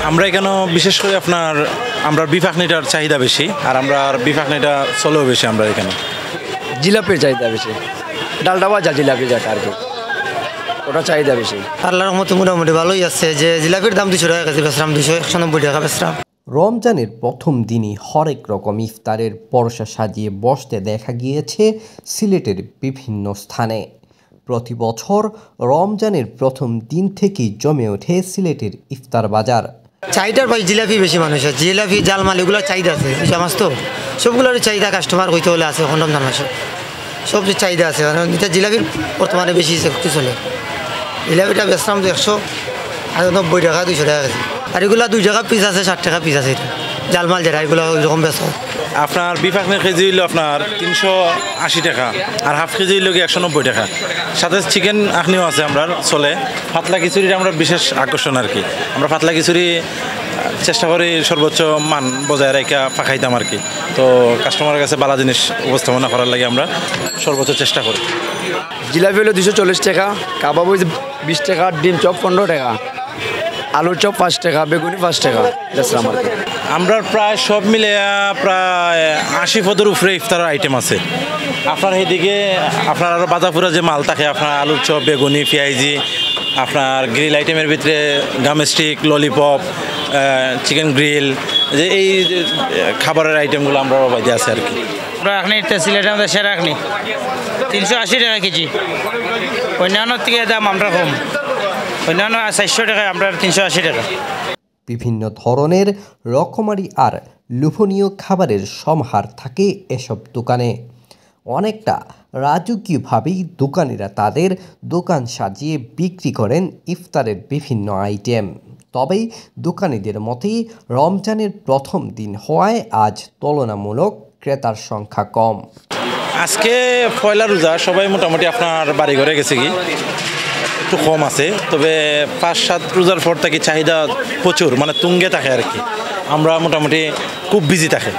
আমরা এখানে বিশেষ করে আমরা বিফাকনিটার চাহিদা বেশি, আর আমরা বিফাকনিটা চলেও বেশি আমরা এখানে। জিলাপির চাহিদা বেশি, ডালটা ভাজা জিলাপি যেটা আর কি, ওটা চাহিদা বেশি। আল্লাহর রহমতে মোটামুটি ভালোই আছে, যে জিলাপির দাম 200 টাকা কেজি বেচলাম, 291 টাকা বেচলাম। রমজানের প্রথম দিনই হরেক রকম ইফতারের পরশা সাজিয়ে বসতে দেখা গিয়েছে সিলেটের বিভিন্ন স্থানে। প্রতি বছর রমজানের প্রথম দিন থেকেই জমে ওঠে সিলেটের ইফতার বাজার। চাহিদার ভাই জিলাপি বেশি মানুষের, জিলাপি জালমাল এগুলোর চাহিদা আছে, বুঝা মাছ তো সবগুলোর চাহিদা কাস্টমার হইতে হলে আছে। এখন রমজান মাসে সব চাহিদা আছে, এটা জিলাপির বর্তমানে বেশি চলে। জিলাপিটা বেচলাম 190 টাকা 200 টাকা কেজি, আর এগুলো 2 টাকা পিস আছে, 60 টাকা পিস আছে। এটা জালমাল যেটা এগুলো ওইরকম বেচ। আপনার বিফাকনের কেজি হইলো আপনার 380 টাকা, আর হাফ কেজি হইলো 190 টাকা। সাথে চিকেন আখনিও আছে আমরা চলে। পাতলা খিচুড়ির আমরা বিশেষ আকর্ষণ আর কি, আমরা পাতলা খিচুড়ি চেষ্টা করি সর্বোচ্চ মান বজায় রেখে পাকাইতাম আর কি। তো কাস্টমারের কাছে ভালো জিনিস উপস্থাপনা করার লাগে আমরা সর্বোচ্চ চেষ্টা করি। জিলাপি হলো 240 টাকা, কাবাব 20 টাকা, ডিম চপ 15 টাকা, আলুর চপ 5 টাকা, বেগুনি 5 টাকা বেচলাম আর কি। আমরা প্রায় সব মিলে প্রায় 80 পদের উপরে ইফতারের আইটেম আছে। আপনার এইদিকে আপনার আরও বাজাপুরা যে মাল থাকে, আপনার আলুর চপ, বেগুনি, পেঁয়াজি, আপনার গ্রিল আইটেমের ভিতরে গামস্টিক, ললিপপ, চিকেন গ্রিল, যে এই খাবারের আইটেমগুলো আমরা বাজে আছে আর কি। আমরা এখন সিলেটের মধ্যে সেরা এখনি 380 টাকা কেজি, অন্যান্য থেকে দাম আমরা কম, অন্যান্য 400 টাকায় আমরা 380 টাকা। বিভিন্ন ধরনের রকমারি আর লোভনীয় খাবারের সমাহার থাকে এসব দোকানে। অনেকটা রাজকীয়ভাবেই দোকানিরা তাদের দোকান সাজিয়ে বিক্রি করেন ইফতারের বিভিন্ন আইটেম। তবে দোকানিদের মতে রমজানের প্রথম দিন হওয়ায় আজ তুলনামূলক ক্রেতার সংখ্যা কম। আজকে পয়লা রোজা, সবাই মোটামুটি আপনার বাড়ি ঘরে গেছে কি, একটু কম আছে। তবে 5-7 রোজার পর থেকে চাহিদা প্রচুর, মানে তুঙ্গে থাকে আর কি। আমরা মোটামুটি খুব বিজি থাকে।